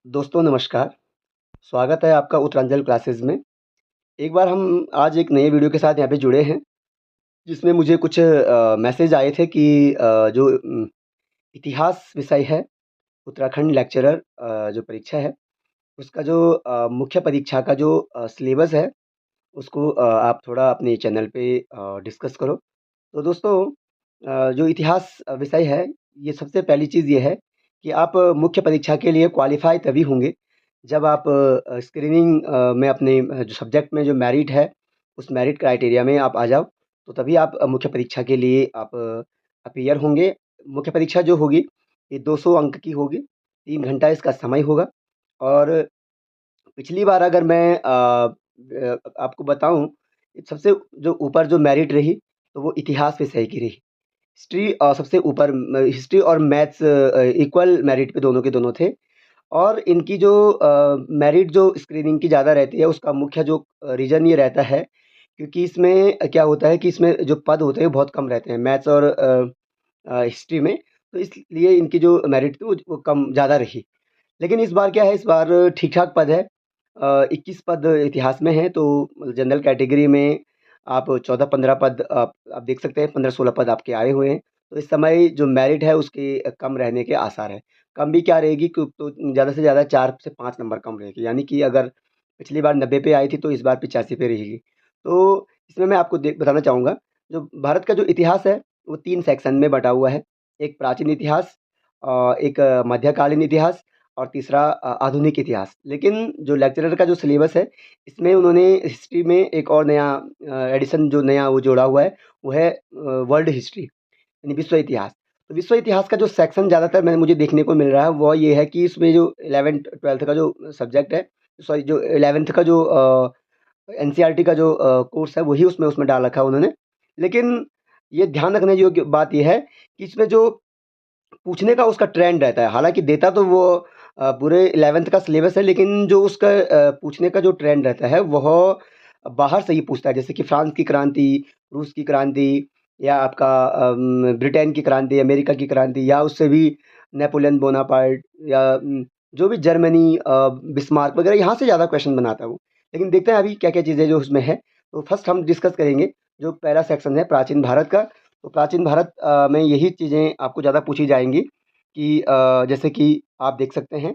दोस्तों नमस्कार, स्वागत है आपका उत्तरांचल क्लासेस में। एक बार हम आज एक नए वीडियो के साथ यहाँ पे जुड़े हैं, जिसमें मुझे कुछ मैसेज आए थे कि जो इतिहास विषय है, उत्तराखंड लेक्चरर जो परीक्षा है, उसका जो मुख्य परीक्षा का जो सिलेबस है, उसको आप थोड़ा अपने चैनल पे डिस्कस करो। तो दोस्तों जो इतिहास विषय है, ये सबसे पहली चीज़ ये है कि आप मुख्य परीक्षा के लिए क्वालिफ़ाई तभी होंगे, जब आप स्क्रीनिंग में अपने जो सब्जेक्ट में जो मेरिट है, उस मेरिट क्राइटेरिया में आप आ जाओ, तो तभी आप मुख्य परीक्षा के लिए आप अपीयर होंगे। मुख्य परीक्षा जो होगी, ये 200 अंक की होगी, 3 घंटा इसका समय होगा और पिछली बार अगर मैं आपको बताऊँ, सबसे जो ऊपर जो मेरिट रही, तो वो इतिहास विषय की रही। हिस्ट्री सबसे ऊपर हिस्ट्री और मैथ्स इक्वल मेरिट पे दोनों के दोनों थे और इनकी जो मेरिट जो स्क्रीनिंग की ज़्यादा रहती है, उसका मुख्य जो रीज़न ये रहता है, क्योंकि इसमें क्या होता है कि इसमें जो पद होते हैं, वो बहुत कम रहते हैं मैथ्स और हिस्ट्री में, तो इसलिए इनकी जो मेरिट थी, वो कम ज़्यादा रही। लेकिन इस बार क्या है, इस बार ठीक-ठाक पद है। 21 पद इतिहास में हैं, तो जनरल कैटेगरी में आप 14-15 पद आप देख सकते हैं, 15-16 पद आपके आए हुए हैं। तो इस समय जो मेरिट है, उसके कम रहने के आसार हैं। कम भी क्या रहेगी तो ज़्यादा से ज़्यादा 4 से 5 नंबर कम रहेगी। यानी कि अगर पिछली बार 90 पे आई थी, तो इस बार 85 पे रहेगी। तो इसमें मैं आपको बताना चाहूँगा, जो भारत का जो इतिहास है, वो 3 सेक्शन में बँटा हुआ है। एक प्राचीन इतिहास एक मध्यकालीन इतिहास और तीसरा आधुनिक इतिहास। लेकिन जो लेक्चरर का जो सिलेबस है, इसमें उन्होंने हिस्ट्री में एक और नया एडिशन जो नया वो जोड़ा हुआ है, वो है वर्ल्ड हिस्ट्री यानी विश्व इतिहास। तो विश्व इतिहास का जो सेक्शन ज़्यादातर मुझे देखने को मिल रहा है, वो ये है कि इसमें जो 11th-12th का जो सब्जेक्ट है, सॉरी जो 11th का जो एनसीईआरटी का जो कोर्स है, वही उसमें उसमें डाल रखा है उन्होंने। लेकिन ये ध्यान रखने योग्य बात ये है कि इसमें जो पूछने का उसका ट्रेंड रहता है। हालाँकि देता तो वो पूरे 11th का सिलेबस है, लेकिन जो उसका पूछने का जो ट्रेंड रहता है, वह बाहर से ही पूछता है। जैसे कि फ्रांस की क्रांति, रूस की क्रांति या आपका ब्रिटेन की क्रांति, अमेरिका की क्रांति या उससे भी नेपोलियन बोनापार्ट या जो भी जर्मनी बिस्मार्क वगैरह यहाँ से ज़्यादा क्वेश्चन बनाता है वो। लेकिन देखते हैं अभी क्या-क्या चीज़ें जो उसमें है। तो फर्स्ट हम डिस्कस करेंगे, जो पहला सेक्शन है प्राचीन भारत का। तो प्राचीन भारत में यही चीज़ें आपको ज़्यादा पूछी जाएँगी कि जैसे कि आप देख सकते हैं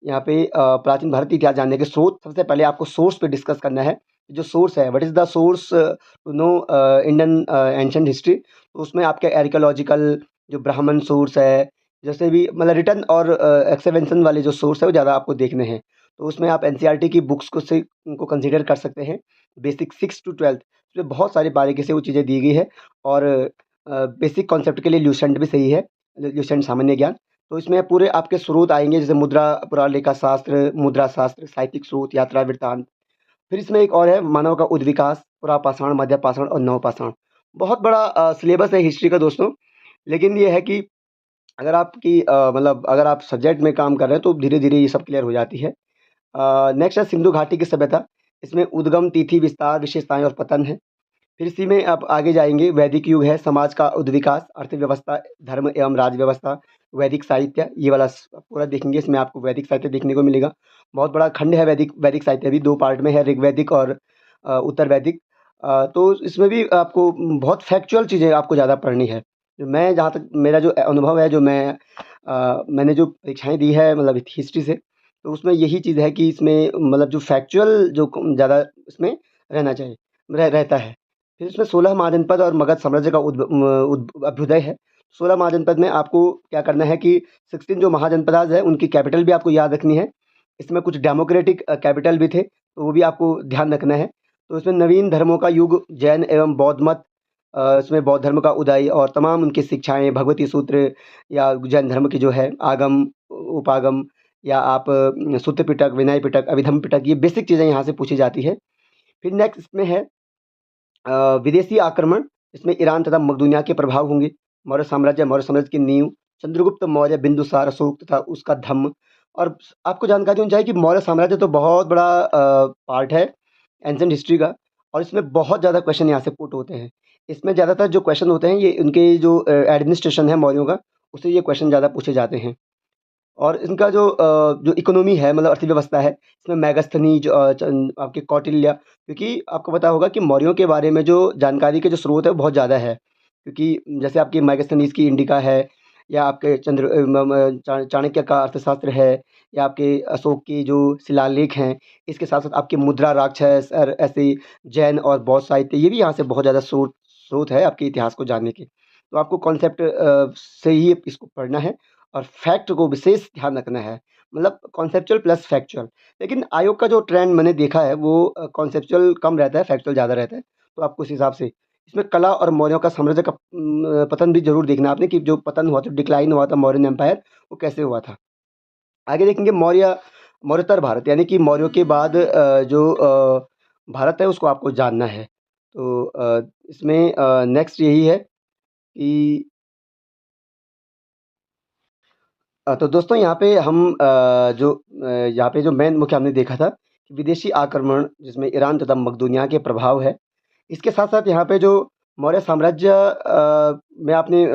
यहाँ पे प्राचीन भारत के इतिहास जानने के स्रोत सबसे पहले आपको सोर्स पे डिस्कस करना है। जो सोर्स है what is the source to know Indian ancient history. तो उसमें आपके आर्कियोलॉजिकल जो ब्राह्मण सोर्स है, जैसे भी मतलब रिटन और एक्सकवेशन वाले जो सोर्स है वो ज़्यादा आपको देखने हैं। तो उसमें आप एनसीईआरटी की बुक्स को कंसीडर कर सकते हैं। बेसिक 6 टू 12th इसमें बहुत सारी बारीकी से वो चीज़ें दी गई है और बेसिक कॉन्सेप्ट के लिए ल्यूसेंट भी सही है, ल्यूसेंट सामान्य ज्ञान। तो इसमें पूरे आपके स्रोत आएँगे जैसे मुद्रा, पुरालेखा शास्त्र, मुद्रा शास्त्र, साहित्यिक स्रोत, यात्रा वृत्तांत। फिर इसमें एक और है मानव का उद्विकास, पुरापाषाण, मध्यपाषाण और नवपाषाण। बहुत बड़ा सिलेबस है हिस्ट्री का दोस्तों, लेकिन ये है कि अगर आपकी मतलब अगर आप सब्जेक्ट में काम कर रहे हैं तो धीरे-धीरे ये सब क्लियर हो जाती है। नेक्स्ट है सिंधु घाटी की सभ्यता, इसमें उद्गम, तिथि, विस्तार, विशेषताएँ और पतन है। फिर इसी में आप आगे जाएँगे, वैदिक युग है, समाज का उद्विकास, अर्थव्यवस्था, धर्म एवं राज्य व्यवस्था, वैदिक साहित्य, ये वाला पूरा देखेंगे, इसमें आपको वैदिक साहित्य देखने को मिलेगा। बहुत बड़ा खंड है वैदिक वैदिक साहित्य भी 2 पार्ट में है, ऋग्वैदिक और उत्तर वैदिक। तो इसमें भी आपको बहुत फैक्चुअल चीज़ें आपको ज़्यादा पढ़नी है। जो मैं जहाँ तक मेरा जो अनुभव है, जो मैंने जो परीक्षाएँ दी है मतलब हिस्ट्री से, तो उसमें यही चीज़ है कि इसमें मतलब जो फैक्चुअल जो ज़्यादा इसमें रहना चाहिए, रहता है। फिर इसमें 16 महाजनपद और मगध साम्राज्य का अभ्युदय है। 16 महाजनपद में आपको क्या करना है कि 16 जो महाजनपदाज़ है, उनकी कैपिटल भी आपको याद रखनी है। इसमें कुछ डेमोक्रेटिक कैपिटल भी थे, तो वो भी आपको ध्यान रखना है। तो इसमें नवीन धर्मों का युग, जैन एवं बौद्ध मत इसमें बौद्ध धर्म का उदय और तमाम उनकी शिक्षाएँ, भगवती सूत्र या जैन धर्म की जो है आगम, उपागम या आप सूत्र पिटक, विनय पिटक, अभिधम्म पिटक, ये बेसिक चीज़ें यहाँ से पूछी जाती है। फिर नेक्स्ट इसमें है विदेशी आक्रमण, इसमें ईरान तथा मकदूनिया के प्रभाव होंगे। मौर्य साम्राज्य की नींव, चंद्रगुप्त मौर्य, बिंदुसार, अशोक तथा उसका धम्म। और आपको जानकारी होनी चाहिए कि मौर्य साम्राज्य तो बहुत बड़ा पार्ट है एंशिएंट हिस्ट्री का और इसमें बहुत ज़्यादा क्वेश्चन यहाँ से पुट होते हैं। इसमें ज़्यादातर जो क्वेश्चन होते हैं ये उनके जो एडमिनिस्ट्रेशन है मौर्यों का, उससे ये क्वेश्चन ज़्यादा पूछे जाते हैं। और इनका जो इकोनॉमी है मतलब अर्थव्यवस्था है, इसमें मेगास्थनीज आपके कौटिल्य, क्योंकि आपको पता होगा कि मौर्यों के बारे में जो जानकारी के जो स्रोत है वो बहुत ज़्यादा है। क्योंकि जैसे आपकी मेगास्थनीज की इंडिका है, या आपके चाणक्य का अर्थशास्त्र है, या आपके अशोक के जो शिलालेख हैं, इसके साथ-साथ आपके मुद्रा राक्षस और ऐसे जैन और बौद्ध साहित्य, ये भी यहाँ से बहुत ज़्यादा स्रोत स्रोत है आपके इतिहास को जानने के। तो आपको कॉन्सेप्ट से ही इसको पढ़ना है, और फैक्ट को विशेष ध्यान रखना है, मतलब कॉन्सेप्चुअल प्लस फैक्चुअल। लेकिन आयोग का जो ट्रेंड मैंने देखा है वो कॉन्सेप्चुअल कम रहता है, फैक्चुअल ज़्यादा रहता है। तो आपको उस हिसाब से इसमें कला और मौर्यों का साम्राज्य का पतन भी ज़रूर देखना आपने, कि जो पतन हुआ था, डिक्लाइन हुआ था मौर्यन एम्पायर, वो कैसे हुआ था। आगे देखेंगे मौर्योत्तर भारत, यानी कि मौर्यों के बाद जो भारत है उसको आपको जानना है। तो इसमें नेक्स्ट यही है कि तो दोस्तों यहाँ पे हम यहाँ पे जो मेन मुख्य हमने देखा था कि विदेशी आक्रमण, जिसमें ईरान तथा मकदूनिया के प्रभाव है। इसके साथ-साथ यहाँ पे जो मौर्य साम्राज्य में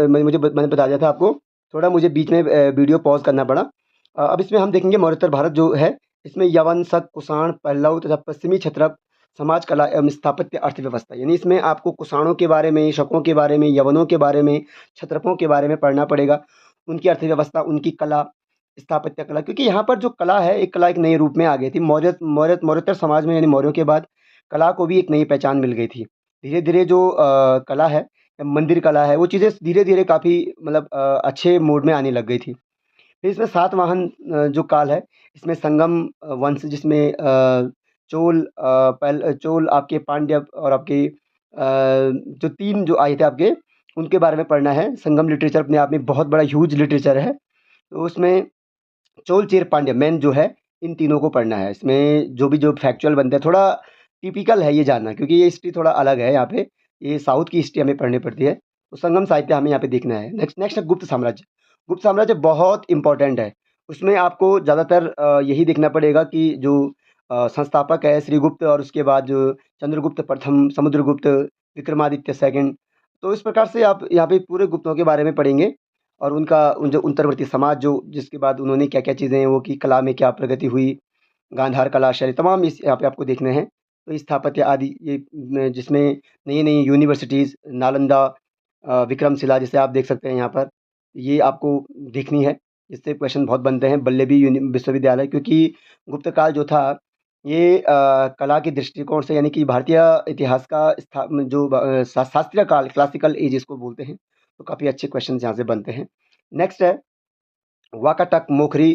मैंने बता दिया था आपको, थोड़ा मुझे बीच में वीडियो पॉज़ करना पड़ा। अब इसमें हम देखेंगे मौर्योत्तर भारत जो है, इसमें यवन, शक, कुषाण, पल्लव तथा पश्चिमी क्षत्रप, समाज, कला एवं स्थापत्य, अर्थव्यवस्था, यानी इसमें आपको कुषाणों के बारे में, शकों के बारे में, यवनों के बारे में, क्षत्रपों के बारे में पढ़ना पड़ेगा। उनकी अर्थव्यवस्था, उनकी कला, स्थापत्य कला, क्योंकि यहाँ पर जो कला एक नए रूप में आ गई थी। मौर्योत्तर समाज में, यानी मौर्यों के बाद कला को भी एक नई पहचान मिल गई थी। धीरे-धीरे जो कला है, मंदिर कला है, वो चीज़ें धीरे-धीरे काफ़ी मतलब अच्छे मोड में आने लग गई थी। फिर इसमें सातवाहन जो काल है, इसमें संगम वंश, जिसमें चोल, आपके पांड्य और आपके जो 3 जो आए थे आपके, उनके बारे में पढ़ना है। संगम लिटरेचर अपने आप में बहुत बड़ा ह्यूज लिटरेचर है। तो उसमें चोल, चेर, पांड्य मेन जो है, इन तीनों को पढ़ना है। इसमें जो फैक्चुअल बनते हैं, थोड़ा टिपिकल है ये जानना, क्योंकि ये हिस्ट्री थोड़ा अलग है यहाँ पे। ये साउथ की हिस्ट्री हमें पढ़नी पड़ती है। तो संगम साहित्य हमें यहाँ पे देखना है। नेक्स्ट नेक्स्ट है गुप्त साम्राज्य। गुप्त साम्राज्य बहुत इम्पोर्टेंट है। उसमें आपको ज़्यादातर यही देखना पड़ेगा कि जो संस्थापक है श्रीगुप्त, और उसके बाद जो चंद्रगुप्त प्रथम, समुद्रगुप्त, विक्रमादित्य सेकंड। तो इस प्रकार से आप यहाँ पे पूरे गुप्तों के बारे में पढ़ेंगे, और जो उत्तरवर्ती समाज, जो जिसके बाद उन्होंने क्या-क्या चीज़ें वो की, कला में क्या प्रगति हुई, गांधार कला शैली, तमाम इस यहाँ पे आपको देखने हैं। तो स्थापत्य आदि, ये जिसमें नई-नई यूनिवर्सिटीज़, नालंदा, विक्रमशिला, जिसे आप देख सकते हैं यहाँ पर, ये आपको देखनी है। इससे क्वेश्चन बहुत बनते हैं। वल्लभी विश्वविद्यालय, क्योंकि गुप्त काल जो था, ये कला के दृष्टिकोण से, यानी कि भारतीय इतिहास का शास्त्रीय काल, क्लासिकल एज इसको बोलते हैं। तो काफ़ी अच्छे क्वेश्चंस यहाँ से बनते हैं। नेक्स्ट है वाकाटक मोखरी,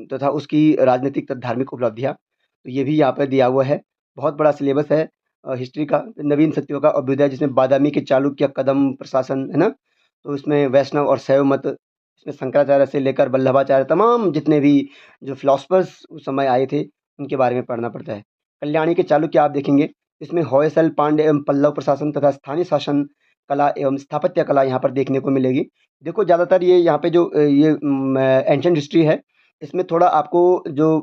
तथा उसकी राजनीतिक तथा धार्मिक उपलब्धियाँ। तो ये भी यहाँ पर दिया हुआ है। बहुत बड़ा सिलेबस है हिस्ट्री का। नवीन सत्यों का अभ्युदय, जिसमें बादामी के चालुक्य, कदम प्रशासन, है ना? तो इसमें वैष्णव और शैव मत, इसमें शंकराचार्य से लेकर वल्लभाचार्य, तमाम जितने भी जो फिलॉसफर्स उस समय आए थे, उनके बारे में पढ़ना पड़ता है। कल्याणी के चालुक्य आप देखेंगे, इसमें होयसल, पांड्य एवं पल्लव प्रशासन तथा स्थानीय शासन कला एवं स्थापत्य कला यहाँ पर देखने को मिलेगी। देखो ज़्यादातर ये यहाँ पे जो ये एंशिएंट हिस्ट्री है, इसमें थोड़ा आपको जो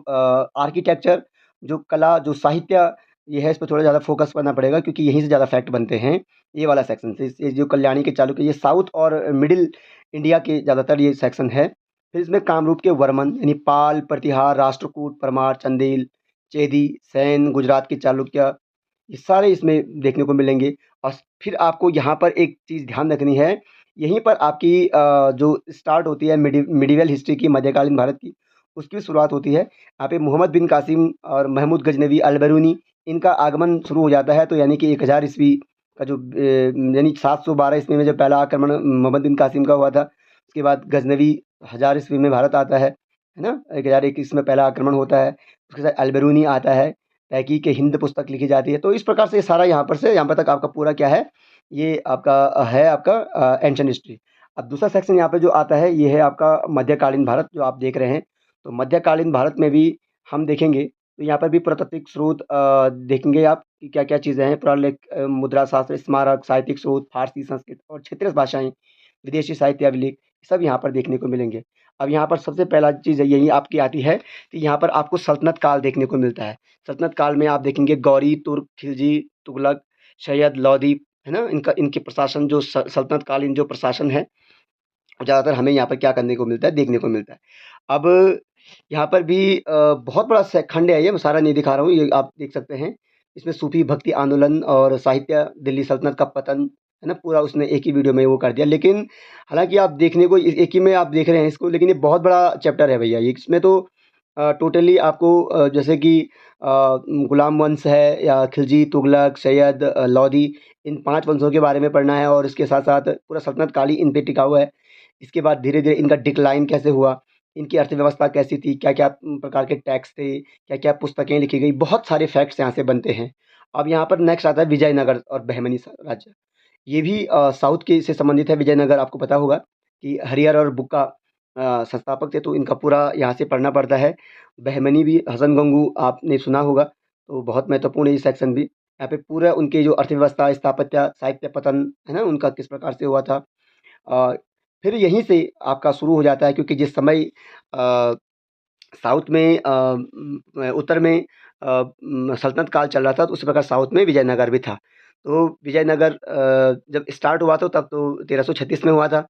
आर्किटेक्चर, जो कला, जो साहित्य, ये है, इस पे थोड़ा ज़्यादा फ़ोकस करना पड़ेगा, क्योंकि यहीं से ज़्यादा फैक्ट बनते हैं, ये वाला सेक्शन से। ये जो कल्याणी के चालुक्य, ये साउथ और मिडिल इंडिया के ज़्यादातर ये सेक्शन है। फिर इसमें कामरूप के वर्मन, यानी पाल, प्रतिहार, राष्ट्रकूट, परमार, चंदेल, चेदी, सेन, गुजरात के चालुक्य, ये सारे इसमें देखने को मिलेंगे। और फिर आपको यहाँ पर एक चीज़ ध्यान रखनी है, यहीं पर आपकी जो स्टार्ट होती है मिडीवल हिस्ट्री की, मध्यकालीन भारत की, उसकी शुरुआत होती है। यहाँ पे मोहम्मद बिन कासिम और महमूद गजनवी अल-बरूनी, इनका आगमन शुरू हो जाता है। तो यानी कि 1000 ईस्वी का जो यानी 712 ईस्वी में जब पहला आक्रमण मोहम्मद बिन कासिम का हुआ था, उसके बाद गजनवी 1000 ईस्वी में भारत आता है ना? 1021 में पहला आक्रमण होता है। उसके साथ अल-बरूनी आता है, तहकीक हिंद पुस्तक लिखी जाती है। तो इस प्रकार से सारा यहाँ पर से यहाँ पर तक आपका पूरा क्या है, ये आपका है आपका एंशिएंट हिस्ट्री। अब दूसरा सेक्शन यहाँ पे जो आता है, ये है आपका मध्यकालीन भारत, जो आप देख रहे हैं। तो मध्यकालीन भारत में भी हम देखेंगे, तो यहाँ पर भी पुरातात्विक स्रोत देखेंगे आप कि क्या-क्या चीज़ें हैं। पुरालेख, मुद्रा शास्त्र, स्मारक, साहित्यिक स्रोत, फारसी, संस्कृत और क्षेत्रीय भाषाएँ, विदेशी साहित्य अभिलेख, सब यहाँ पर देखने को मिलेंगे। अब यहाँ पर सबसे पहला चीज़ यही आपकी आती है कि यहाँ पर आपको सल्तनत काल देखने को मिलता है। सल्तनत काल में आप देखेंगे गौरी, तुर्क, खिलजी, तुगलक, सैयद, लोदी, है ना? इनके प्रशासन, जो सल्तनत कालीन जो प्रशासन है, ज़्यादातर हमें यहाँ पर क्या करने को मिलता है, देखने को मिलता है। अब यहाँ पर भी बहुत बड़ा से खंड है ये, मैं सारा नहीं दिखा रहा हूँ, ये आप देख सकते हैं। इसमें सूफ़ी भक्ति आंदोलन और साहित्य, दिल्ली सल्तनत का पतन, है ना? पूरा उसने एक ही वीडियो में वो कर दिया। लेकिन हालाँकि आप देखने को एक ही में आप देख रहे हैं इसको, लेकिन ये बहुत बड़ा चैप्टर है भैया ये। इसमें तो टोटली आपको जैसे कि गुलाम वंश है या खिलजी, तुगलक, सैयद, लोदी, इन 5 वंशों के बारे में पढ़ना है और इसके साथ-साथ पूरा सल्तनत काल ही इन पे टिका हुआ है। इसके बाद धीरे-धीरे इनका डिक्लाइन कैसे हुआ, इनकी अर्थव्यवस्था कैसी थी, क्या-क्या प्रकार के टैक्स थे, क्या-क्या पुस्तकें लिखी गई, बहुत सारे फैक्ट्स यहाँ से बनते हैं। अब यहाँ पर नेक्स्ट आता है विजयनगर और बहमनी साम्राज्य। ये भी साउथ के से संबंधित है। विजयनगर आपको पता होगा कि हरिहर और बुक्का संस्थापक थे, तो इनका पूरा यहाँ से पढ़ना पड़ता है। बहमनी भी हसन गंगू आपने सुना होगा, तो बहुत महत्वपूर्ण है ये सेक्शन भी। यहाँ पे पूरा उनकी जो अर्थव्यवस्था, स्थापत्य, साहित्य पतन, है ना? उनका किस प्रकार से हुआ था। अ, फिर यहीं से आपका शुरू हो जाता है, क्योंकि जिस समय साउथ में उत्तर में सल्तनत काल चल रहा था, तो उसी प्रकार साउथ में विजयनगर भी था। तो विजयनगर जब स्टार्ट हुआ था तब तो 1336 में हुआ था,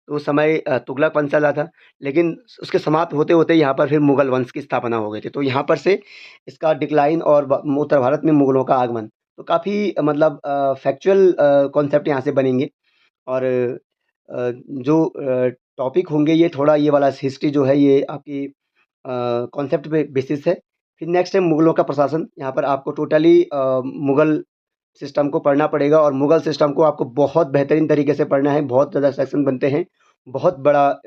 तो उस समय तुगलक वंश चल रहा था। लेकिन उसके समाप्त होते-होते यहाँ पर फिर मुगल वंश की स्थापना हो गई थी। तो यहाँ पर से इसका डिक्लाइन और उत्तर भारत में मुगलों का आगमन, तो काफ़ी मतलब फैक्चुअल कॉन्सेप्ट यहाँ से बनेंगे। और जो टॉपिक होंगे ये थोड़ा ये वाला हिस्ट्री जो है ये आपकी कॉन्सेप्ट पे बेसिस है। फिर नेक्स्ट है मुगलों का प्रशासन। यहाँ पर आपको टोटली मुगल सिस्टम को पढ़ना पड़ेगा और मुगल सिस्टम को आपको बहुत बेहतरीन तरीके से पढ़ना है। बहुत ज़्यादा सेक्शन बनते हैं, बहुत बड़ा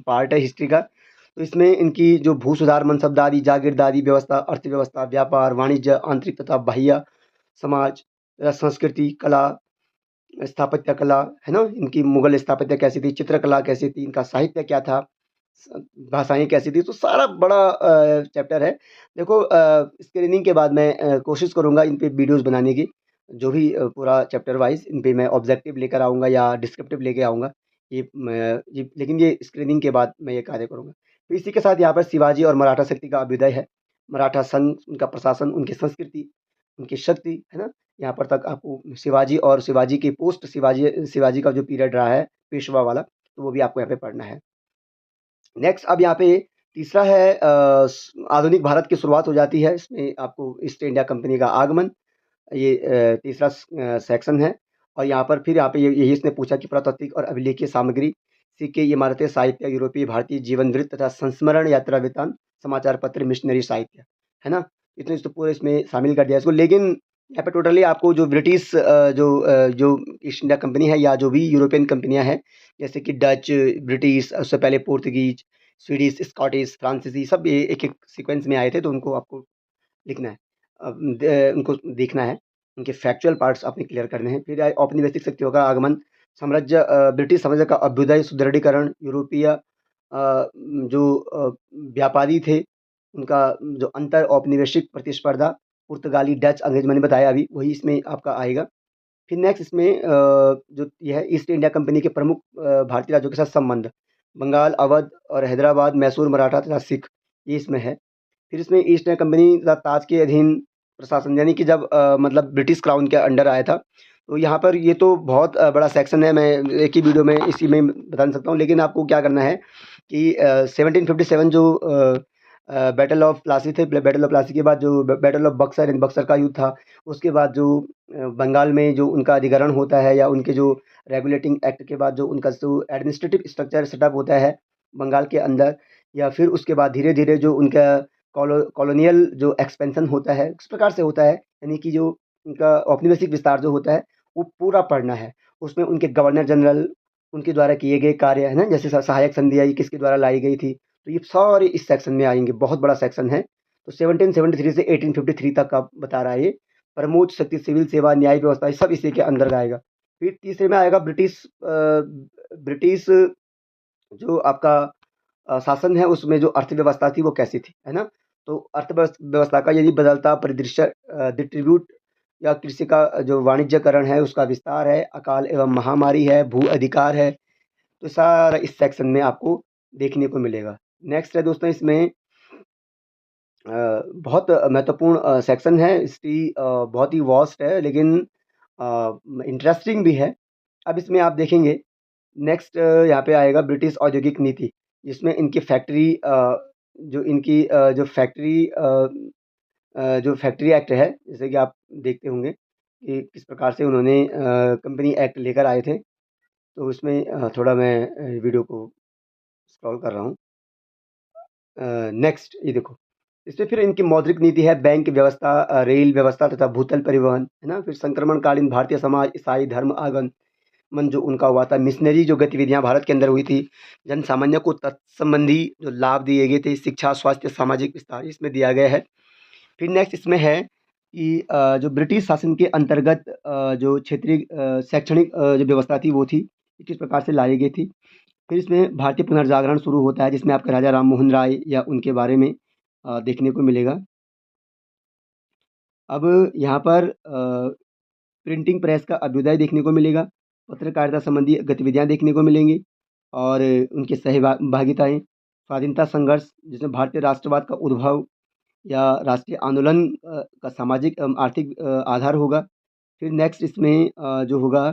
पार्ट है हिस्ट्री का। तो इसमें इनकी जो भू सुधार, मनसबदारी, जागीरदारी व्यवस्था, अर्थव्यवस्था, व्यापार, वाणिज्य, आंतरिक तथा बाह्य समाज, संस्कृति, कला, स्थापत्य कला, है ना? इनकी मुगल स्थापत्य कैसी थी, चित्रकला कैसी थी, इनका साहित्य क्या था, स भाषाएँ कैसी थी, तो सारा बड़ा चैप्टर है। देखो स्क्रीनिंग के बाद मैं कोशिश करूँगा इन पे वीडियोज़ बनाने की, जो भी पूरा चैप्टर वाइज़ इन पे मैं ऑब्जेक्टिव लेकर आऊँगा या डिस्क्रिप्टिव लेके आऊँगा। ये लेकिन ये स्क्रीनिंग के बाद मैं ये कार्य करूँगा। तो इसी के साथ यहाँ पर शिवाजी और मराठा शक्ति का अभ्युदय है। मराठा संघ, उनका प्रशासन, उनकी संस्कृति, उनकी शक्ति, है ना? यहाँ पर तक आपको शिवाजी और शिवाजी की पोस्ट शिवाजी शिवाजी का जो पीरियड रहा है, पेशवा वाला, तो वो भी आपको यहाँ पे पढ़ना है। नेक्स्ट अब यहाँ पे तीसरा है आधुनिक भारत की शुरुआत हो जाती है। इसमें आपको ईस्ट इंडिया कंपनी का आगमन, ये तीसरा सेक्शन है। और यहाँ पर फिर यहाँ पे ये यही इसने पूछा कि पुरातात्विक और अभिलेखीय सामग्री, सिक्के, इमारतें, साहित्य, यूरोपीय, भारतीय जीवन वृत्त तथा संस्मरण, यात्रा वृत्तांत, समाचार पत्र, मिशनरी साहित्य, है ना? इतने तो पूरे इसमें शामिल कर दिया इसको। लेकिन यहाँ पे टोटली आपको जो ब्रिटिश जो ईस्ट इंडिया कंपनी है या जो भी यूरोपियन कंपनियाँ हैं, जैसे कि डच, ब्रिटिश, उससे पहले पुर्तगीज, स्वीडिश, स्कॉटिश, फ्रांसीसी, सब ये एक-एक सीक्वेंस में आए थे, तो उनको आपको लिखना है। उनको देखना है, उनके फैक्चुअल पार्ट्स आपने क्लियर करने हैं। फिर औपनिवेशिक शक्तियों का आगमन, साम्राज्य ब्रिटिश साम्राज्य का अभ्युदय, सुदृढ़ीकरण, यूरोपीय जो व्यापारी थे, उनका जो अंतर औपनिवेशिक प्रतिस्पर्धा, पुर्तगाली, डच, अंग्रेज़ मैंने बताया अभी, वही इसमें आपका आएगा। फिर नेक्स्ट इसमें जो ये है ईस्ट इंडिया कंपनी के प्रमुख भारतीय राज्यों के साथ संबंध, बंगाल, अवध और हैदराबाद, मैसूर, मराठा तथा सिख, ये इसमें है। फिर इसमें ईस्ट इंडिया कंपनी तथा ताज के अधीन प्रशासन, यानी कि जब मतलब ब्रिटिश क्राउन के अंडर आया था। तो यहाँ पर ये तो बहुत बड़ा सेक्शन है, मैं एक ही वीडियो में इसी में बता नहीं सकता हूँ। लेकिन आपको क्या करना है कि 1757 जो बैटल ऑफ प्लासी थे, बैटल ऑफ प्लासी के बाद जो बैटल ऑफ बक्सर, यानी बक्सर का युद्ध था, उसके बाद जो बंगाल में जो उनका अधिग्रहण होता है या उनके जो रेगुलेटिंग एक्ट के बाद जो उनका जो एडमिनिस्ट्रेटिव स्ट्रक्चर सेटअप होता है बंगाल के अंदर, या फिर उसके बाद धीरे-धीरे जो उनका कॉलोनियल जो एक्सपेंशन होता है, किस प्रकार से होता है, यानी कि जो उनका औपनिवेशिक विस्तार जो होता है, वो पूरा पढ़ना है। उसमें उनके गवर्नर जनरल, उनके द्वारा किए गए कार्य, है ना? जैसे सहायक संधियाँ ये किसके द्वारा लाई गई थी, तो ये सारे इस सेक्शन में आएँगे, बहुत बड़ा सेक्शन है। तो 1773 से 1853 तक का बता रहा है ये। परमोच्च शक्ति, सिविल सेवा, न्याय व्यवस्था, ये सब इसी के अंदर आएगा। फिर तीसरे में आएगा ब्रिटिश जो आपका शासन है, उसमें जो अर्थव्यवस्था थी वो कैसी थी, है ना? तो व्यवस्था का यदि बदलता परिदृश्य, डिस्ट्रीब्यूट या कृषि का जो वाणिज्यकरण है उसका विस्तार है, अकाल एवं महामारी है, भू अधिकार है, तो सारा इस सेक्शन में आपको देखने को मिलेगा। नेक्स्ट है दोस्तों इसमें बहुत महत्वपूर्ण सेक्शन है। इसकी बहुत ही वास्ट है, लेकिन इंटरेस्टिंग भी है। अब इसमें आप देखेंगे नेक्स्ट यहाँ पे आएगा ब्रिटिश औद्योगिक नीति। जिसमें इनकी फैक्ट्री जो इनकी जो फैक्ट्री एक्ट है, जैसे कि आप देखते होंगे कि किस प्रकार से उन्होंने कंपनी एक्ट लेकर आए थे। तो उसमें थोड़ा मैं वीडियो को स्क्रॉल कर रहा हूँ। नेक्स्ट ये देखो, इसमें फिर इनकी मौद्रिक नीति है, बैंक व्यवस्था, रेल व्यवस्था तथा भूतल परिवहन, है ना? फिर संक्रमणकालीन भारतीय समाज, ईसाई धर्म आगमन जो उनका हुआ था, मिशनरी जो गतिविधियाँ भारत के अंदर हुई थी, जन सामान्य को तत्संबंधी जो लाभ दिए गए थे, शिक्षा, स्वास्थ्य, सामाजिक विस्तार इसमें दिया गया है। फिर नेक्स्ट इसमें है कि जो ब्रिटिश शासन के अंतर्गत जो क्षेत्रीय शैक्षणिक जो व्यवस्था थी वो थी, कि किस प्रकार से लाई गई थी। फिर इसमें भारतीय पुनर्जागरण शुरू होता है, जिसमें आपके राजा राम मोहन राय या उनके बारे में देखने को मिलेगा। अब यहाँ पर प्रिंटिंग प्रेस का अभ्युदय देखने को मिलेगा, पत्रकारिता संबंधी गतिविधियाँ देखने को मिलेंगी और उनकी भागिताएँ, स्वाधीनता संघर्ष जिसमें भारतीय राष्ट्रवाद का उद्भव या राष्ट्रीय आंदोलन का सामाजिक एवं आर्थिक आधार होगा। फिर नेक्स्ट इसमें जो होगा,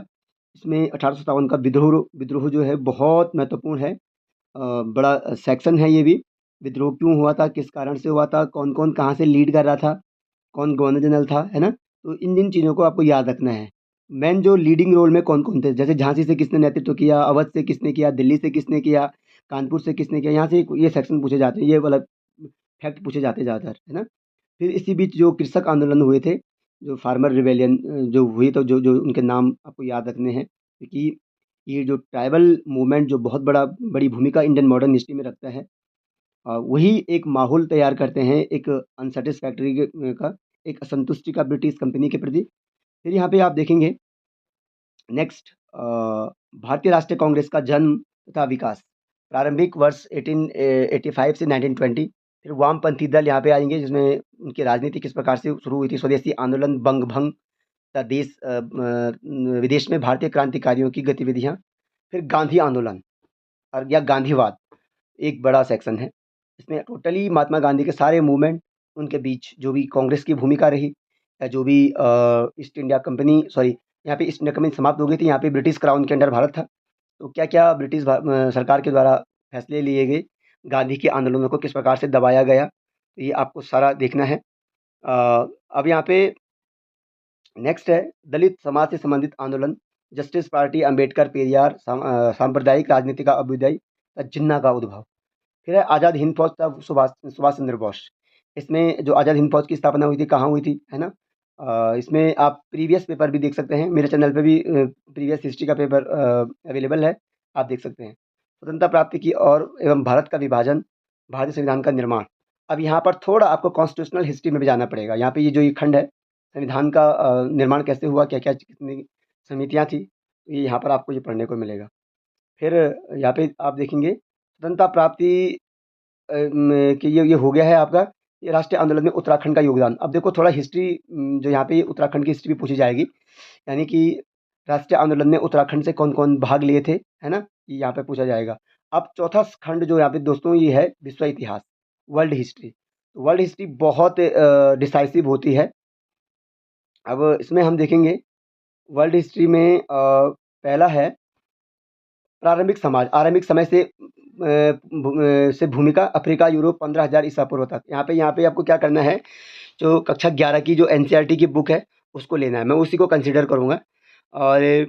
इसमें 1857 का विद्रोह विद्रोह जो है बहुत महत्वपूर्ण है। बड़ा सेक्शन है ये भी। विद्रोह क्यों हुआ था, किस कारण से हुआ था, कौन-कौन कहाँ से लीड कर रहा था, कौन गवर्नर जनरल था, है ना? तो इन चीज़ों को आपको याद रखना है। मेन जो लीडिंग रोल में कौन-कौन थे, जैसे झांसी से किसने नेतृत्व किया, अवध से किसने किया, दिल्ली से किसने किया, कानपुर से किसने किया, यहाँ से ये सेक्शन पूछे जाते हैं, ये वाला फैक्ट पूछे जाते हैं ज़्यादातर, है ना? फिर इसी बीच जो कृषक आंदोलन हुए थे, जो फार्मर रिबेलियन जो हुई, तो जो जो उनके नाम आपको याद रखने हैं, क्योंकि ये जो ट्राइबल मूवमेंट जो बहुत बड़ी भूमिका इंडियन मॉडर्न हिस्ट्री में रखता है, वही एक माहौल तैयार करते हैं एक अनसैटिस्फैक्टरी का, एक असंतुष्टि का ब्रिटिश कंपनी के प्रति। फिर यहाँ पे आप देखेंगे नेक्स्ट भारतीय राष्ट्रीय कांग्रेस का जन्म तथा विकास, प्रारंभिक वर्ष 1885 से 1920। फिर वामपंथी दल यहाँ पे आएंगे, जिसमें उनकी राजनीति किस प्रकार से शुरू हुई थी, स्वदेशी आंदोलन, बंग भंग तथा विदेश में भारतीय क्रांतिकारियों की गतिविधियाँ। फिर गांधी आंदोलन और या गांधीवाद एक बड़ा सेक्शन है। इसमें टोटली महात्मा गांधी के सारे मूवमेंट, उनके बीच जो भी कांग्रेस की भूमिका रही, या जो भी ईस्ट इंडिया कंपनी सॉरी यहाँ पे ईस्ट इंडिया कंपनी समाप्त हो गई थी, यहाँ पे ब्रिटिश क्राउन के अंडर भारत था। तो क्या-क्या ब्रिटिश सरकार के द्वारा फैसले लिए गए, गांधी के आंदोलनों को किस प्रकार से दबाया गया, तो ये आपको सारा देखना है। अब यहाँ पे नेक्स्ट है दलित समाज से संबंधित आंदोलन, जस्टिस पार्टी, अंबेडकर, पेरियार, सांप्रदायिक राजनीति का अभ्युदय, जिन्ना का उद्भव। फिर है आज़ाद हिंद फौज तब सुभाष सुभाष चंद्र बोस। इसमें जो आज़ाद हिंद फौज की स्थापना हुई थी, कहाँ हुई थी, है ना? इसमें आप प्रीवियस पेपर भी देख सकते हैं, मेरे चैनल पे भी प्रीवियस हिस्ट्री का पेपर अवेलेबल है, आप देख सकते हैं। स्वतंत्रता प्राप्ति की और एवं भारत का विभाजन, भारतीय संविधान का निर्माण। अब यहाँ पर थोड़ा आपको कॉन्स्टिट्यूशनल हिस्ट्री में भी जाना पड़ेगा। यहाँ पे ये जो ये खंड है, संविधान का निर्माण कैसे हुआ, क्या-क्या कितनी समितियाँ थी, ये यहाँ पर आपको ये पढ़ने को मिलेगा। फिर यहाँ पे आप देखेंगे स्वतंत्रता प्राप्ति कि ये हो गया है आपका, ये राष्ट्रीय आंदोलन में उत्तराखंड का योगदान। अब देखो थोड़ा हिस्ट्री जो यहाँ पे उत्तराखंड की हिस्ट्री भी पूछी जाएगी, यानी कि राष्ट्रीय आंदोलन में उत्तराखंड से कौन-कौन भाग लिए थे, है ना? ये यहाँ पे पूछा जाएगा। अब चौथा खंड जो यहाँ पे दोस्तों ये है विश्व इतिहास, वर्ल्ड हिस्ट्री। वर्ल्ड हिस्ट्री बहुत डिसाइसिव होती है। अब इसमें हम देखेंगे वर्ल्ड हिस्ट्री में पहला है प्रारंभिक समाज, आरंभिक समय से से भूमिका अफ्रीका, यूरोप 15,000 ईसा पूर्व तक। यहाँ पे आपको क्या करना है, जो कक्षा 11 की जो एनसीईआरटी की बुक है, उसको लेना है। मैं उसी को कंसीडर करूँगा और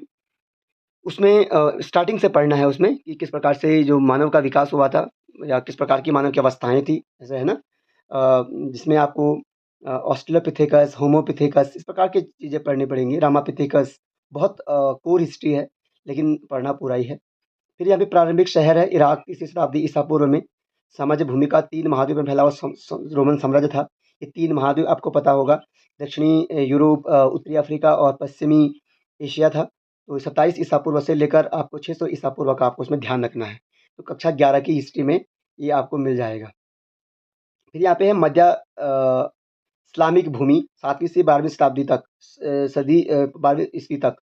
उसमें स्टार्टिंग से पढ़ना है उसमें कि किस प्रकार से जो मानव का विकास हुआ था या किस प्रकार की मानव की अवस्थाएँ थी, ऐसा है ना? जिसमें आपको ऑस्ट्रेलोपिथेकस, होमो पिथेकस इस प्रकार की चीज़ें पढ़नी पड़ेंगी। रामापिथेकस बहुत कोर हिस्ट्री है, लेकिन पढ़ना पूरा ही है। फिर यहाँ पे प्रारंभिक शहर है इराक, तीसरी शताब्दी ईसा पूर्व में। सामाजिक भूमिका 3 महाद्वीप में फैला हुआ रोमन साम्राज्य था। ये 3 महाद्वीप आपको पता होगा, दक्षिणी यूरोप, उत्तरी अफ्रीका और पश्चिमी एशिया था। तो 27 ईसा पूर्व से लेकर आपको 600 ईसा पूर्व का आपको उसमें ध्यान रखना है। तो कक्षा 11 की हिस्ट्री में ये आपको मिल जाएगा। फिर यहाँ पे है मध्य इस्लामिक भूमि 7वीं से 12वीं शताब्दी तक, सदी 12वीं ईस्वी तक।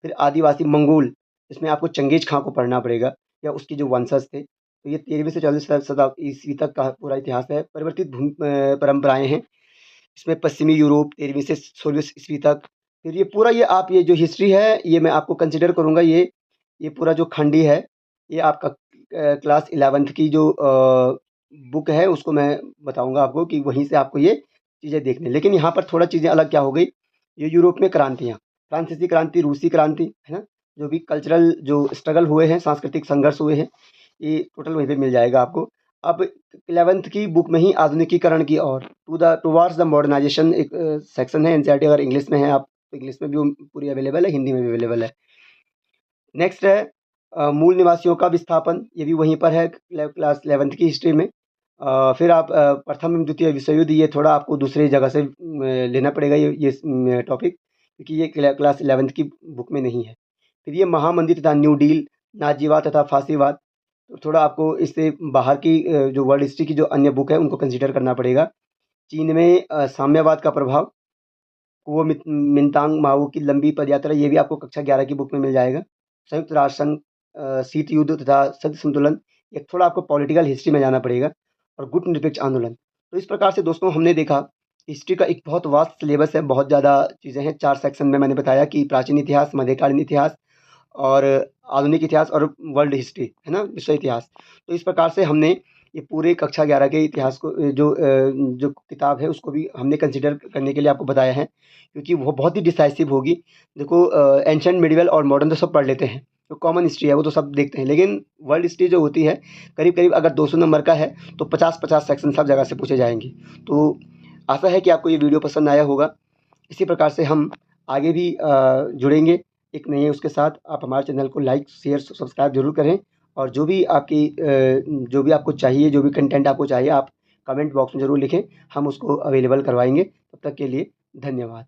फिर आदिवासी मंगोल, इसमें आपको चंगेज़ खां को पढ़ना पड़ेगा या उसके जो वंशज थे। तो ये 13वीं से 14वीं शताब्दी ईस्वी तक का पूरा इतिहास है। परिवर्तित परंपराएँ हैं, इसमें पश्चिमी यूरोप 13वीं से 16वीं ईस्वी तक। फिर ये पूरा आप ये जो हिस्ट्री है, ये मैं आपको कंसीडर करूँगा, ये पूरा जो खंड ही है, ये आपका क्लास 11th की जो बुक है उसको मैं बताऊँगा आपको कि वहीं से आपको ये चीज़ें देखनी है। लेकिन यहाँ पर थोड़ा चीज़ें अलग क्या हो गई, ये यूरोप में क्रांतियाँ, फ्रांसीसी क्रांति, रूसी क्रांति, है ना? जो भी कल्चरल जो स्ट्रगल हुए हैं, सांस्कृतिक संघर्ष हुए हैं, ये टोटल वहीं पे मिल जाएगा आपको। अब 11th की बुक में ही आधुनिकीकरण की ओर टुवर्ड्स द मॉडर्नाइज़ेशन एक सेक्शन है एनसीईआरटी, अगर इंग्लिश में है आप इंग्लिश में भी वो पूरी अवेलेबल है, हिंदी में भी अवेलेबल है। नेक्स्ट है मूल निवासियों का विस्थापन, ये भी वहीं पर है क्लास 11th की हिस्ट्री में। फिर आप प्रथम एवं द्वितीय विश्व युद्ध, ये थोड़ा आपको दूसरी जगह से लेना पड़ेगा ये टॉपिक, क्योंकि ये क्लास 11th की बुक में नहीं है। फिर ये महामंदी तथा न्यू डील, नाज़ीवाद तथा फासीवाद, तो थोड़ा आपको इससे बाहर की जो वर्ल्ड हिस्ट्री की जो अन्य बुक है उनको कंसीडर करना पड़ेगा। चीन में साम्यवाद का प्रभाव, कुओमिंतांग माओ की लंबी पदयात्रा, ये भी आपको कक्षा 11 की बुक में मिल जाएगा। संयुक्त राष्ट्र संघ, शीत युद्ध तथा सत्य संतुलन, ये थोड़ा आपको पॉलिटिकल हिस्ट्री में जाना पड़ेगा, और गुट निरपेक्ष आंदोलन। तो इस प्रकार से दोस्तों हमने देखा हिस्ट्री का एक बहुत वास्ट सिलेबस है, बहुत ज़्यादा चीज़ें हैं। 4 सेक्शन में मैंने बताया कि प्राचीन इतिहास, मध्यकालीन इतिहास और आधुनिक इतिहास और वर्ल्ड हिस्ट्री, है ना? विश्व इतिहास। तो इस प्रकार से हमने ये पूरे कक्षा 11 के इतिहास को जो किताब है उसको भी हमने कंसीडर करने के लिए आपको बताया है, क्योंकि वो बहुत ही डिसाइसिव होगी। देखो एंशिएंट, मिडीवल और मॉडर्न तो सब पढ़ लेते हैं, जो कॉमन हिस्ट्री है वो तो सब देखते हैं, लेकिन वर्ल्ड हिस्ट्री जो होती है करीब-करीब अगर 200 नंबर का है तो 50-50 सेक्शन सब जगह से पूछे जाएँगे। तो आशा है कि आपको ये वीडियो पसंद आया होगा। इसी प्रकार से हम आगे भी जुड़ेंगे एक नए उसके साथ। आप हमारे चैनल को लाइक, शेयर, सब्सक्राइब ज़रूर करें, और जो भी आपकी जो भी आपको चाहिए, जो भी कंटेंट आपको चाहिए, आप कमेंट बॉक्स में ज़रूर लिखें, हम उसको अवेलेबल करवाएँगे। तब तक के लिए धन्यवाद।